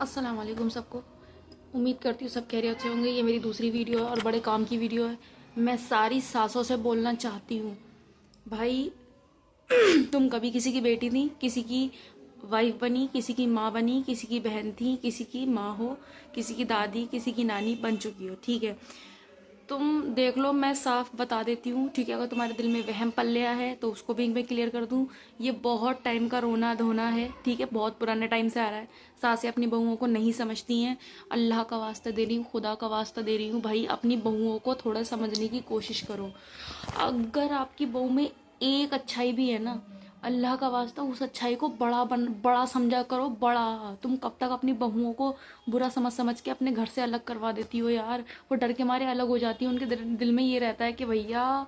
अस्सलाम वालेकुम सबको। उम्मीद करती हूँ सब खैरियत से होंगे। ये मेरी दूसरी वीडियो है और बड़े काम की वीडियो है। मैं सारी सासों से बोलना चाहती हूँ, भाई तुम कभी किसी की बेटी थी, किसी की वाइफ बनी, किसी की माँ बनी, किसी की बहन थी, किसी की माँ हो, किसी की दादी, किसी की नानी बन चुकी हो, ठीक है। तुम देख लो, मैं साफ बता देती हूँ, ठीक है। अगर तुम्हारे दिल में वहम पल गया है तो उसको भी मैं क्लियर कर दूँ। ये बहुत टाइम का रोना धोना है, ठीक है, बहुत पुराने टाइम से आ रहा है। सासें अपनी बहुओं को नहीं समझती हैं। अल्लाह का वास्ता दे रही हूँ, खुदा का वास्ता दे रही हूँ, भाई अपनी बहुओं को थोड़ा समझने की कोशिश करो। अगर आपकी बहू में एक अच्छाई भी है ना, अल्लाह का वास्ता उस अच्छाई को बड़ा समझा करो। बड़ा, तुम कब तक अपनी बहुओं को बुरा समझ समझ के अपने घर से अलग करवा देती हो यार। वो डर के मारे अलग हो जाती है, उनके दिल में ये रहता है कि भैया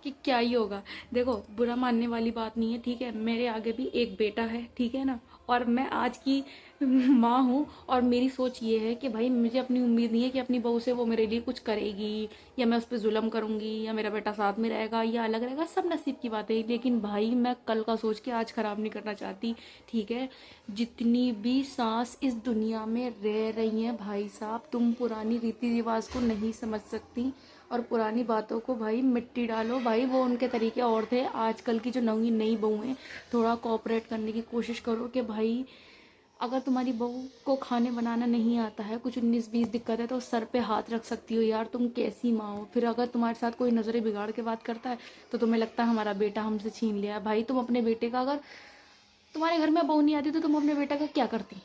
कि क्या ही होगा। देखो, बुरा मानने वाली बात नहीं है, ठीक है। मेरे आगे भी एक बेटा है, ठीक है ना, और मैं आज की माँ हूँ। और मेरी सोच ये है कि भाई मुझे अपनी उम्मीद नहीं है कि अपनी बहू से वो मेरे लिए कुछ करेगी, या मैं उस पर जुल्म करूँगी, या मेरा बेटा साथ में रहेगा या अलग रहेगा, सब नसीब की बात है। लेकिन भाई मैं कल का सोच के आज ख़राब नहीं करना चाहती, ठीक है। जितनी भी सांस इस दुनिया में रह रही हैं भाई साहब, तुम पुरानी रीति रिवाज को नहीं समझ सकती और पुरानी बातों को भाई मिट्टी डालो। भाई वो उनके तरीके और थे। आजकल की जो नई नई बहू हैं, थोड़ा कोऑपरेट करने की कोशिश करो कि भाई अगर तुम्हारी बहू को खाने बनाना नहीं आता है, कुछ 19-20 दिक्कत है, तो सर पे हाथ रख सकती हो यार। तुम कैसी माँ हो। फिर अगर तुम्हारे साथ कोई नज़रें बिगाड़ के बात करता है तो तुम्हें लगता है हमारा बेटा हमसे छीन लिया है। भाई तुम अपने बेटे का, अगर तुम्हारे घर में बहू नहीं आती तो तुम अपने बेटे का क्या करती,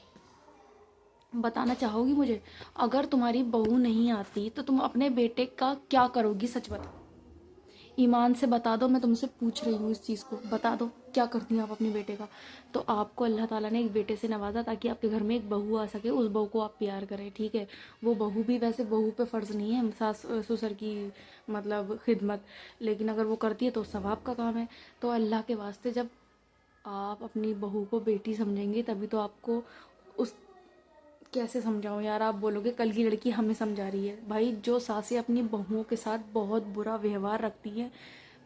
बताना चाहोगी मुझे? अगर तुम्हारी बहू नहीं आती तो तुम अपने बेटे का क्या करोगी, सच बताओ, ईमान से बता दो। मैं तुमसे पूछ रही हूँ इस चीज़ को, बता दो क्या करती हैं आप अपने बेटे का। तो आपको अल्लाह ताला ने एक बेटे से नवाजा ताकि आपके घर में एक बहू आ सके, उस बहू को आप प्यार करें, ठीक है। वो बहू भी, वैसे बहू पे फ़र्ज़ नहीं है सास ससुर की मतलब खिदमत, लेकिन अगर वो करती है तो सवाब का काम है। तो अल्लाह के वास्ते, जब आप अपनी बहू को बेटी समझेंगे तभी तो आपको उस, कैसे समझाऊं यार, आप बोलोगे कल की लड़की हमें समझा रही है। भाई जो सासें अपनी बहुओं के साथ बहुत बुरा व्यवहार रखती हैं,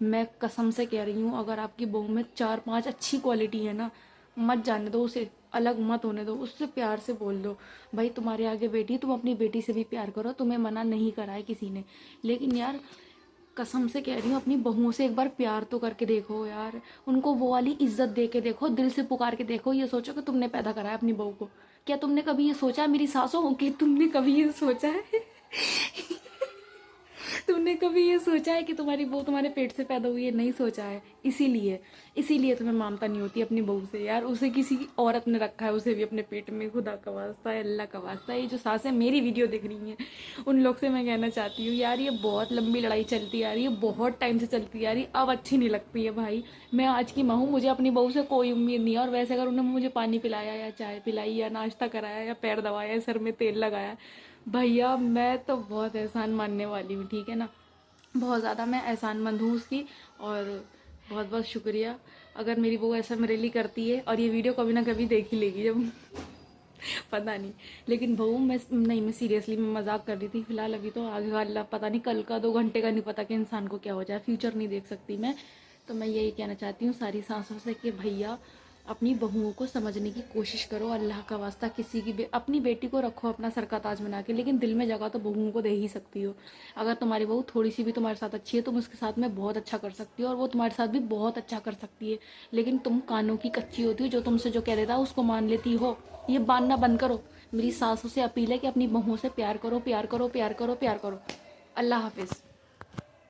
मैं कसम से कह रही हूँ, अगर आपकी बहू में 4-5 अच्छी क्वालिटी है ना, मत जाने दो उसे, अलग मत होने दो, उससे प्यार से बोल दो। भाई तुम्हारे आगे बेटी, तुम अपनी बेटी से भी प्यार करो, तुम्हें मना नहीं करा है किसी ने। लेकिन यार कसम से कह रही हूँ, अपनी बहुओं से एक बार प्यार तो करके देखो यार। उनको वो वाली इज्जत दे के देखो, दिल से पुकार के देखो। ये सोचो कि तुमने पैदा करा है अपनी बहू को। क्या तुमने कभी ये सोचा है, मेरी सासों, कि तुमने कभी ये सोचा है तुमने कभी ये सोचा है कि तुम्हारी बहू तुम्हारे पेट से पैदा हुई है? नहीं सोचा है। इसीलिए इसीलिए तुम्हें ममता नहीं होती अपनी बहू से यार। उसे किसी औरत ने रखा है, उसे भी अपने पेट में। खुदा का वास्ता है, अल्लाह का वास्ता है, ये जो सासें मेरी वीडियो देख रही हैं उन लोग से मैं कहना चाहती हूँ यार, ये बहुत लंबी लड़ाई चलती आ रही है, बहुत टाइम से चलती आ रही है, अब अच्छी नहीं लगती है भाई। मैं आज की माँ हूँ, मुझे अपनी बहू से कोई उम्मीद नहीं है। और वैसे अगर उन्होंने मुझे पानी पिलाया या चाय पिलाई या नाश्ता कराया या पैर दबाया या सर में तेल लगाया, भैया मैं तो बहुत एहसान मानने वाली हूँ, ठीक है ना। बहुत ज़्यादा मैं एहसानमंद हूँ उसकी। और बहुत बहुत शुक्रिया। अगर मेरी बहू ऐसा मेरे लिए करती है, और ये वीडियो कभी ना कभी देख ही लेगी जब पता नहीं। लेकिन बहू, मैं नहीं, मैं सीरियसली मैं मजाक कर रही थी फिलहाल। अभी तो आगे का अल्लाह, पता नहीं कल का 2 घंटे का नहीं पता कि इंसान को क्या हो जाए, फ्यूचर नहीं देख सकती मैं। तो मैं यही कहना चाहती हूँ सारी सांसों से कि भैया अपनी बहुओं को समझने की कोशिश करो। अल्लाह का वास्ता, किसी की अपनी बेटी को रखो अपना सर का ताज बना के, लेकिन दिल में जगह तो बहुओं को दे ही सकती हो। अगर तुम्हारी बहू थोड़ी सी भी तुम्हारे साथ अच्छी है, तुम उसके साथ में बहुत अच्छा कर सकती हो, और वो तुम्हारे साथ भी बहुत अच्छा कर सकती है। लेकिन तुम कानों की कच्ची होती हो, जो तुमसे जो कह देता है उसको मान लेती हो। ये मानना बंद करो। मेरी सासों से अपील है कि अपनी बहुओं से प्यार करो, प्यार करो, प्यार करो, प्यार करो। अल्लाह हाफिज़।